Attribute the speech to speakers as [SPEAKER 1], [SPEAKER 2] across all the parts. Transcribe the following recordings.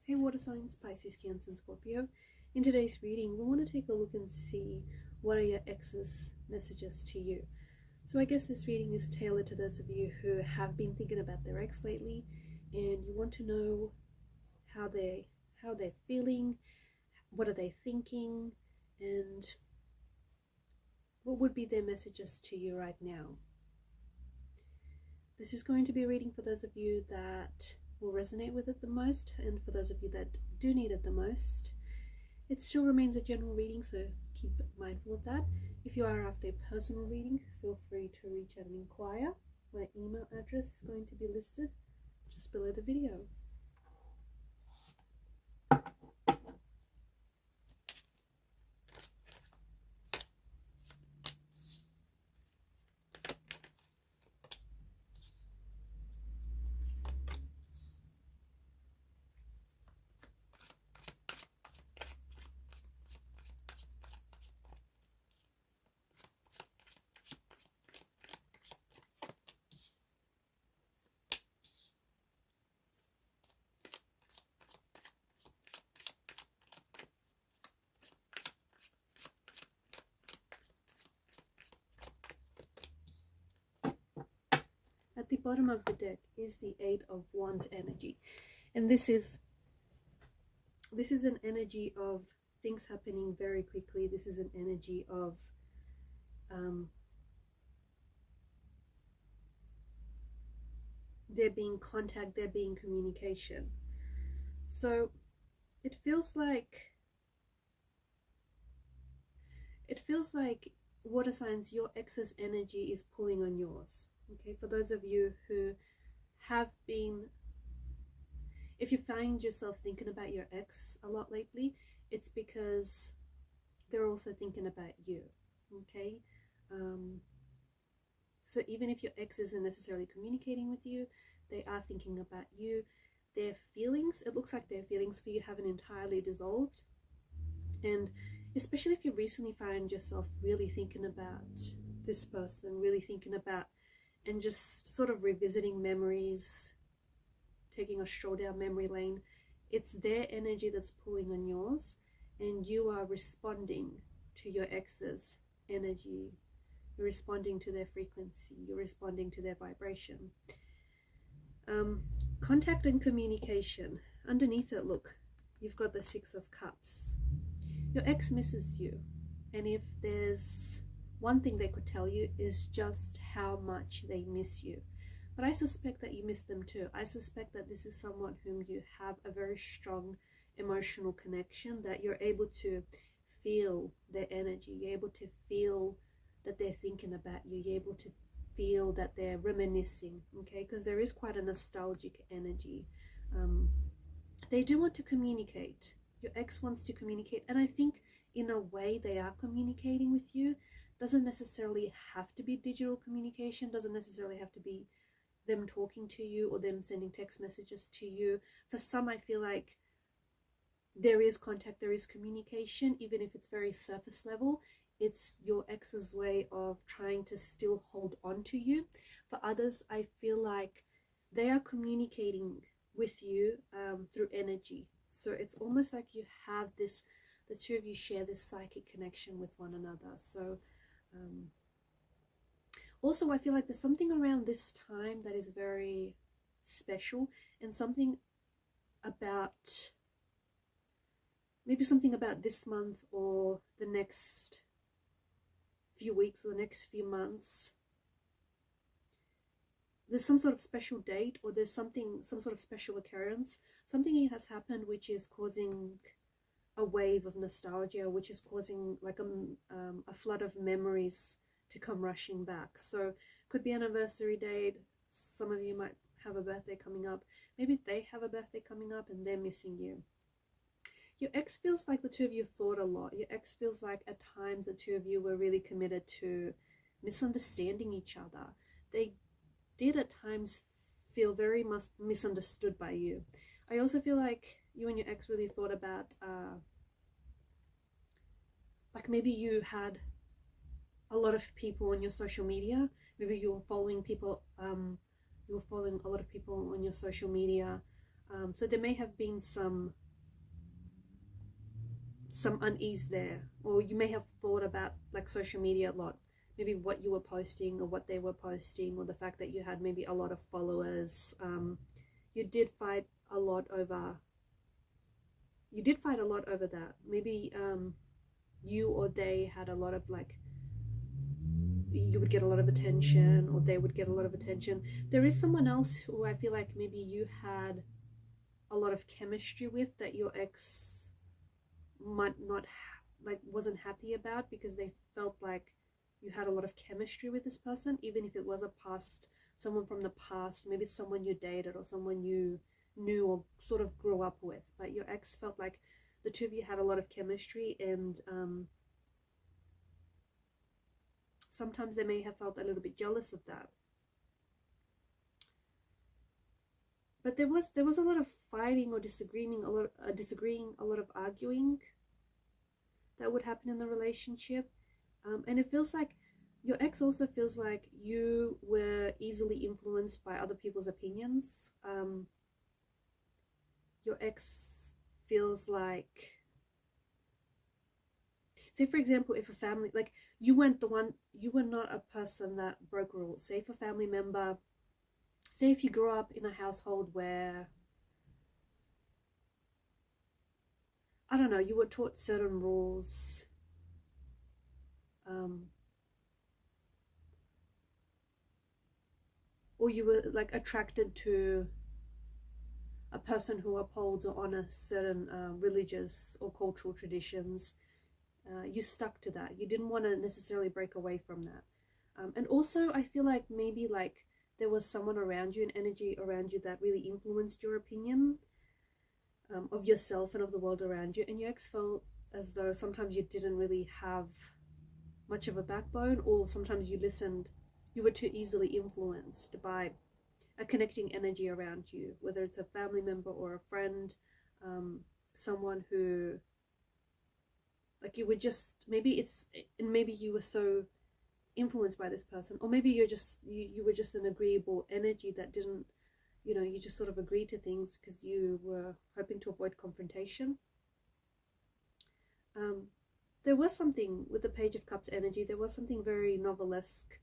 [SPEAKER 1] Hey water signs, Pisces, Cancer and Scorpio. In today's reading, we want to take a look and see what are your ex's messages to you. So I guess this reading is tailored to those of you who have been thinking about their ex lately and you want to know how they're feeling, what are they thinking, and what would be their messages to you right now. This is going to be a reading for those of you that will resonate with it the most, and for those of you that do need it the most. It still remains a general reading, so keep mindful of that. If you are after a personal reading, feel free to reach out and inquire. My email address is going to be listed just below the video. At the bottom of the deck is the Eight of Wands energy, and this is an energy of things happening very quickly. This is an energy of there being contact, there being communication. So it feels like water signs, your ex's energy is pulling on yours. Okay, for those of you who have been, if you find yourself thinking about your ex a lot lately, it's because they're also thinking about you. Okay, so even if your ex isn't necessarily communicating with you, they are thinking about you. Their feelings, it looks like their feelings for you haven't entirely dissolved, and especially if you recently find yourself really thinking about this person, really thinking about and just sort of revisiting memories, taking a stroll down memory lane, it's their energy that's pulling on yours, and you are responding to your ex's energy. You're responding to their frequency, you're responding to their vibration. Contact and communication. Underneath it, look, you've got the Six of Cups. Your ex misses you, and if there's one thing they could tell you is just how much they miss you. But I suspect that you miss them too. I suspect that this is someone whom you have a very strong emotional connection, that you're able to feel their energy. You're able to feel that they're thinking about you. You're able to feel that they're reminiscing, okay? Because there is quite a nostalgic energy. They do want to communicate. Your ex wants to communicate, and I think in a way they are communicating with you. Doesn't necessarily have to be digital communication, doesn't necessarily have to be them talking to you or them sending text messages to you. For some, I feel like there is contact, there is communication, even if it's very surface level. It's your ex's way of trying to still hold on to you. For others, I feel like they are communicating with you through energy. So it's almost like you have this, the two of you share this psychic connection with one another. So also, I feel like there's something around this time that is very special, and something about, maybe something about this month or the next few weeks or the next few months. There's some sort of special date, or there's some sort of special occurrence. Something has happened which is causing a wave of nostalgia, which is causing like a flood of memories to come rushing back. So could be an anniversary date. Some of you might have a birthday coming up. Maybe they have a birthday coming up and they're missing you. Your ex feels like the two of you thought a lot. Your ex feels like at times the two of you were really committed to misunderstanding each other. They did at times feel very misunderstood by you. I also feel like you and your ex really thought about like maybe you had a lot of people on your social media. Maybe you were following people, you were following a lot of people on your social media, So there may have been some unease there, or you may have thought about like social media a lot, maybe what you were posting or what they were posting, or the fact that you had maybe a lot of followers. You did fight a lot over that. Maybe you or they had a lot of like, you would get a lot of attention, or they would get a lot of attention. There is someone else who I feel like maybe you had a lot of chemistry with that your ex might not like wasn't happy about, because they felt like you had a lot of chemistry with this person, even if it was someone from the past. Maybe it's someone you dated or someone you knew or sort of grew up with, but your ex felt like the two of you had a lot of chemistry, and sometimes they may have felt a little bit jealous of that. But there was a lot of fighting or disagreeing, a lot of arguing that would happen in the relationship. And it feels like your ex also feels like you were easily influenced by other people's opinions. Your ex feels like, say for example, if a family, like you were not a person that broke rules. Say if a family member, say if you grew up in a household where, I don't know, you were taught certain rules, or you were like attracted to a person who upholds or honors certain religious or cultural traditions, you stuck to that. You didn't want to necessarily break away from that. And also I feel like maybe like there was someone around you, an energy around you that really influenced your opinion of yourself and of the world around you, and your ex felt as though sometimes you didn't really have much of a backbone, or sometimes you were too easily influenced by a connecting energy around you, whether it's a family member or a friend, someone who, like, you were just, maybe you were so influenced by this person, or maybe you were just an agreeable energy that didn't, you just sort of agreed to things because you were hoping to avoid confrontation. There was something with the Page of Cups energy, there was something very novelesque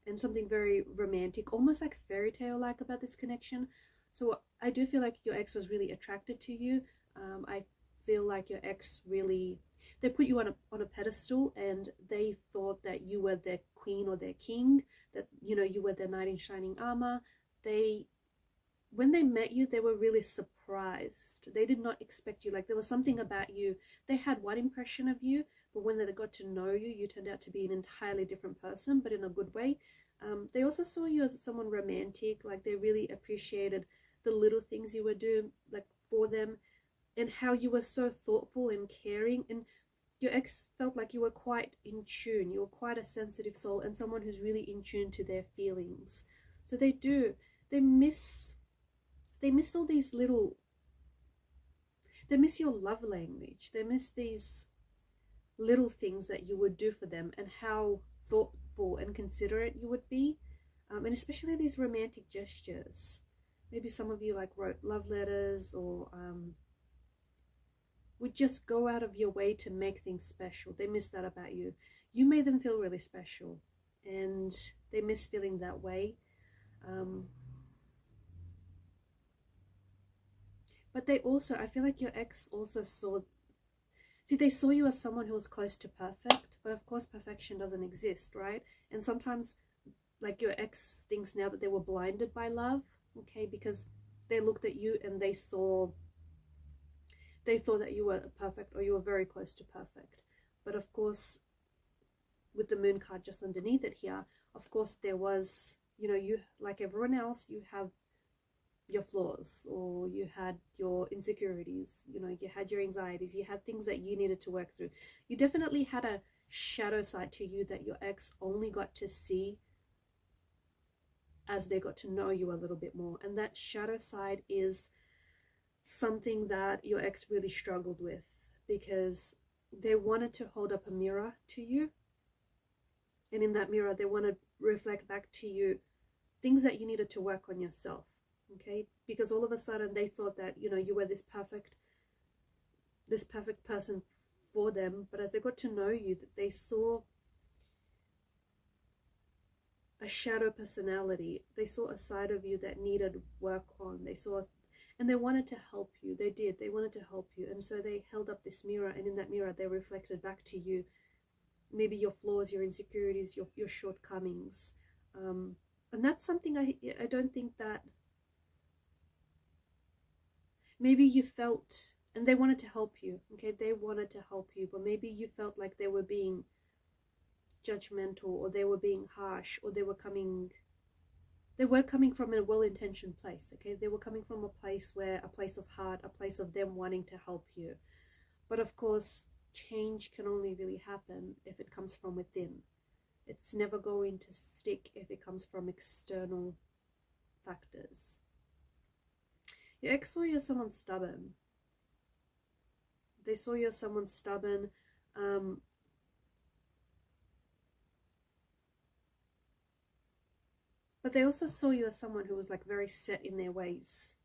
[SPEAKER 1] and something very romantic, almost like fairy tale like about this connection. So I do feel like your ex was really attracted to you. I feel like your ex really, they put you on a pedestal, and they thought that you were their queen or their king, that you were their knight in shining armor. When they met you, they were really surprised. They did not expect you. Like, there was something about you. They had one impression of you, but when they got to know you, you turned out to be an entirely different person, but in a good way. They also saw you as someone romantic. Like, they really appreciated the little things you were doing, like, for them, and how you were so thoughtful and caring. And your ex felt like you were quite in tune. You were quite a sensitive soul, and someone who's really in tune to their feelings. So they miss all these they miss your love language. They miss these little things that you would do for them, and how thoughtful and considerate you would be, and especially these romantic gestures. Maybe some of you like wrote love letters, or would just go out of your way to make things special. They miss that about you. You made them feel really special, and they miss feeling that way. But they also, I feel like your ex also they saw you as someone who was close to perfect, but of course perfection doesn't exist, right? And sometimes, like, your ex thinks now that they were blinded by love, okay, because they looked at you and they thought that you were perfect, or you were very close to perfect. But of course, with the moon card just underneath it here, of course there was, you, like everyone else, you have your flaws, or you had your insecurities, you had your anxieties, you had things that you needed to work through. You definitely had a shadow side to you that your ex only got to see as they got to know you a little bit more. And that shadow side is something that your ex really struggled with, because they wanted to hold up a mirror to you, and in that mirror they want to reflect back to you things that you needed to work on yourself. okay? Because all of a sudden they thought that, you know, you were this perfect person for them, but as they got to know you, that they saw a shadow personality. They saw a side of you that needed work on. They saw, and they wanted to help you. They did. They wanted to help you. And so they held up this mirror, and in that mirror they reflected back to you maybe your flaws, your insecurities, your shortcomings. And that's something I don't think that maybe you felt, and they wanted to help you, okay? They wanted to help you, but maybe you felt like they were being judgmental, or they were being harsh, or they were coming from a well-intentioned place, okay? They were coming from a place of heart, a place of them wanting to help you. But of course, change can only really happen if it comes from within. It's never going to stick if it comes from external factors. Your ex saw you as someone stubborn. They saw you as someone stubborn. But they also saw you as someone who was like very set in their ways.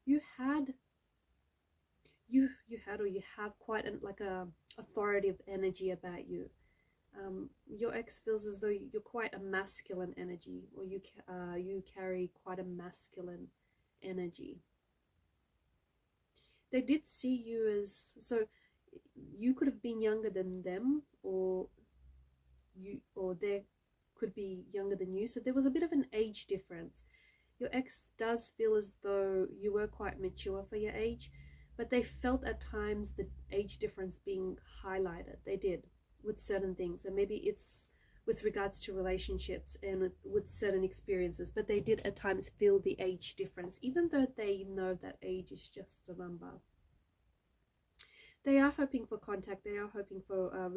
[SPEAKER 1] You have quite like a authoritative energy about you. Your ex feels as though you're quite a masculine energy, or you carry quite a masculine energy. They did see you as, so you could have been younger than them, or they could be younger than you. So there was a bit of an age difference. Your ex does feel as though you were quite mature for your age, but they felt at times the age difference being highlighted. They did, with certain things, and maybe it's with regards to relationships and with certain experiences, but they did at times feel the age difference, even though they know that age is just a number. They are hoping for contact. They are hoping for a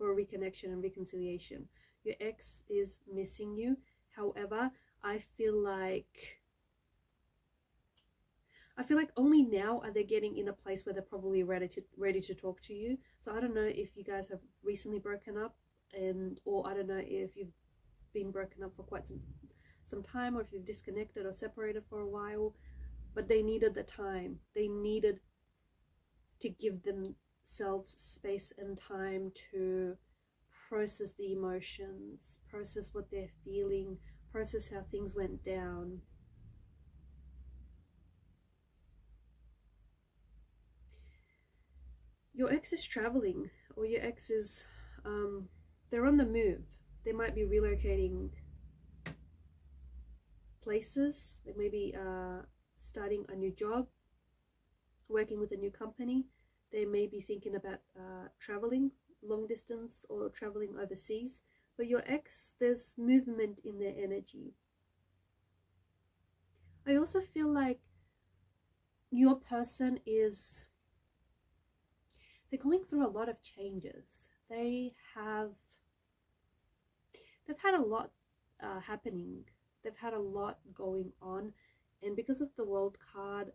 [SPEAKER 1] reconnection and reconciliation. Your ex is missing you. However, I feel like only now are they getting in a place where they're probably ready to talk to you. So I don't know if you guys have recently broken up, or I don't know if you've been broken up for quite some time, or if you've disconnected or separated for a while, but they needed the time. They needed to give themselves space and time to process the emotions, process what they're feeling, process how things went down. Your ex is traveling, or your ex is, they're on the move. They might be relocating places. They may be starting a new job, working with a new company. They may be thinking about traveling long distance or traveling overseas. But your ex, there's movement in their energy. I also feel like your person is, they're going through a lot of changes. They've had a lot happening. They've had a lot going on, and because of the World card,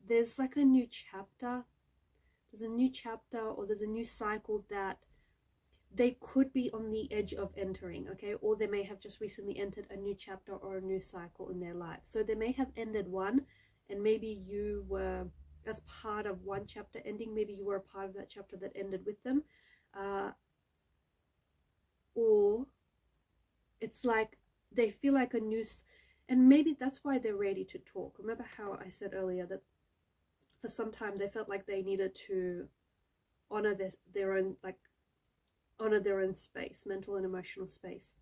[SPEAKER 1] there's like a new chapter. There's a new chapter, or there's a new cycle that they could be on the edge of entering, okay? Or they may have just recently entered a new chapter or a new cycle in their life. So they may have ended one, and maybe you were, as part of one chapter ending, maybe you were a part of that chapter that ended with them. Or it's like they feel like a new, and maybe that's why they're ready to talk. Remember how I said earlier that for some time they felt like they needed to honor their own space, mental and emotional space,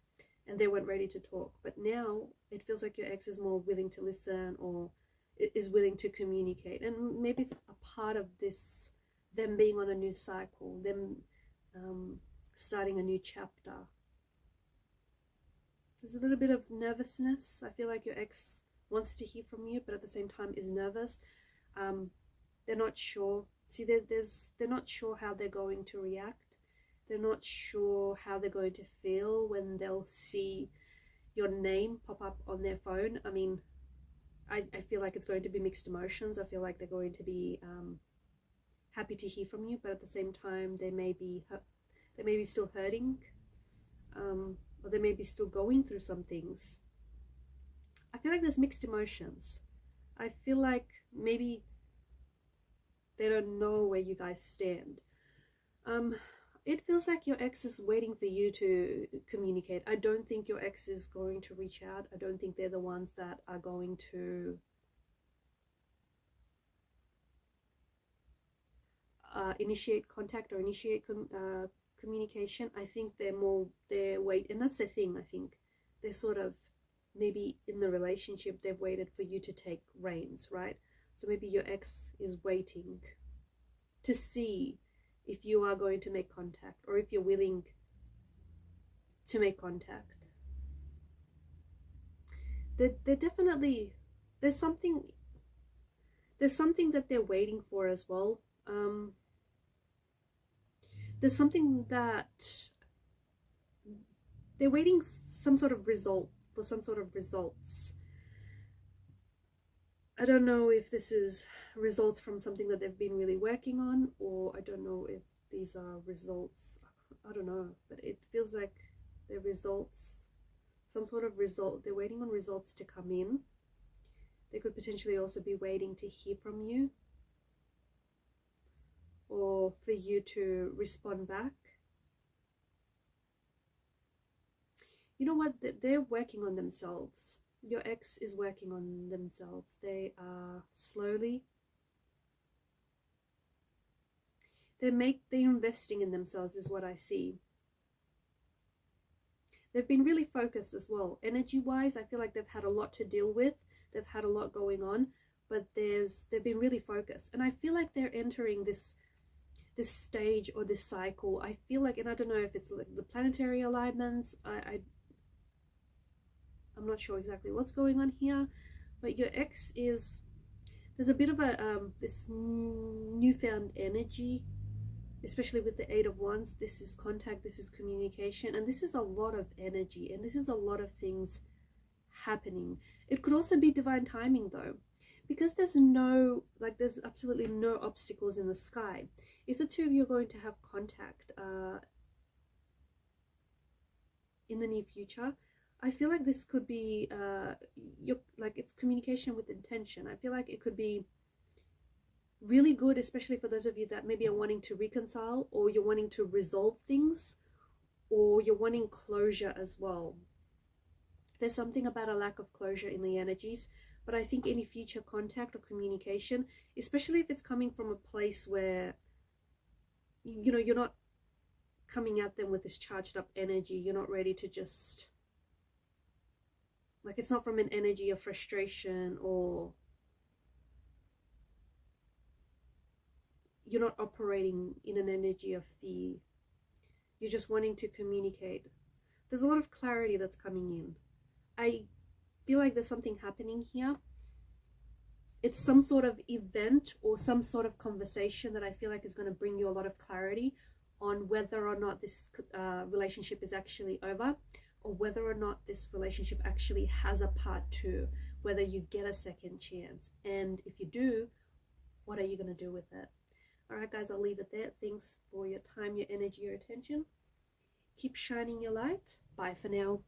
[SPEAKER 1] and they weren't ready to talk. But now it feels like your ex is more willing to listen, or is willing to communicate, and maybe it's a part of this, them being on a new cycle, them starting a new chapter. There's a little bit of nervousness. I feel like your ex wants to hear from you, but at the same time is nervous. They're not sure. See, they're not sure how they're going to react. They're not sure how they're going to feel when they'll see your name pop up on their phone. I mean, I feel like it's going to be mixed emotions. I feel like they're going to be happy to hear from you, but at the same time they may be still hurting, or they may be still going through some things. I feel like there's mixed emotions. I feel like maybe they don't know where you guys stand. It feels like your ex is waiting for you to communicate. I don't think your ex is going to reach out. I don't think they're the ones that are going to initiate contact or initiate communication. I think they're wait, and that's the thing. I think they're sort of, maybe in the relationship they've waited for you to take reins, right? So maybe your ex is waiting to see if you are going to make contact, or if you're willing to make contact. They're definitely, there's something that they're waiting for as well. There's something that they're waiting some sort of result, for some sort of results. I don't know if this is results from something that they've been really working on, or I don't know if these are results. I don't know, but it feels like they're results, some sort of result. They're waiting on results to come in. They could potentially also be waiting to hear from you, or for you to respond back. You know what? They're working on themselves. Your ex is working on themselves. They are slowly, they're investing in themselves, is what I see. They've been really focused as well. Energy wise, I feel like they've had a lot to deal with. They've had a lot going on, but they've been really focused. And I feel like they're entering this stage or this cycle. I feel like, and I don't know if it's like the planetary alignments, I'm not sure exactly what's going on here, but your ex is, there's a bit of a this newfound energy, especially with the 8 of Wands. This is contact, this is communication, and this is a lot of energy, and this is a lot of things happening. It could also be divine timing though, because there's there's absolutely no obstacles in the sky. If the two of you are going to have contact in the near future, I feel like this could be it's communication with intention. I feel like it could be really good, especially for those of you that maybe are wanting to reconcile, or you're wanting to resolve things, or you're wanting closure as well. There's something about a lack of closure in the energies, but I think any future contact or communication, especially if it's coming from a place where, you know, you're not coming at them with this charged up energy, you're not ready to just, like, it's not from an energy of frustration, or you're not operating in an energy of fear. You're just wanting to communicate. There's a lot of clarity that's coming in. I feel like there's something happening here. It's some sort of event or some sort of conversation that I feel like is going to bring you a lot of clarity on whether or not this relationship is actually over, or whether or not this relationship actually has a part 2, whether you get a second chance. And if you do, what are you going to do with it? All right, guys, I'll leave it there. Thanks for your time, your energy, your attention. Keep shining your light. Bye for now.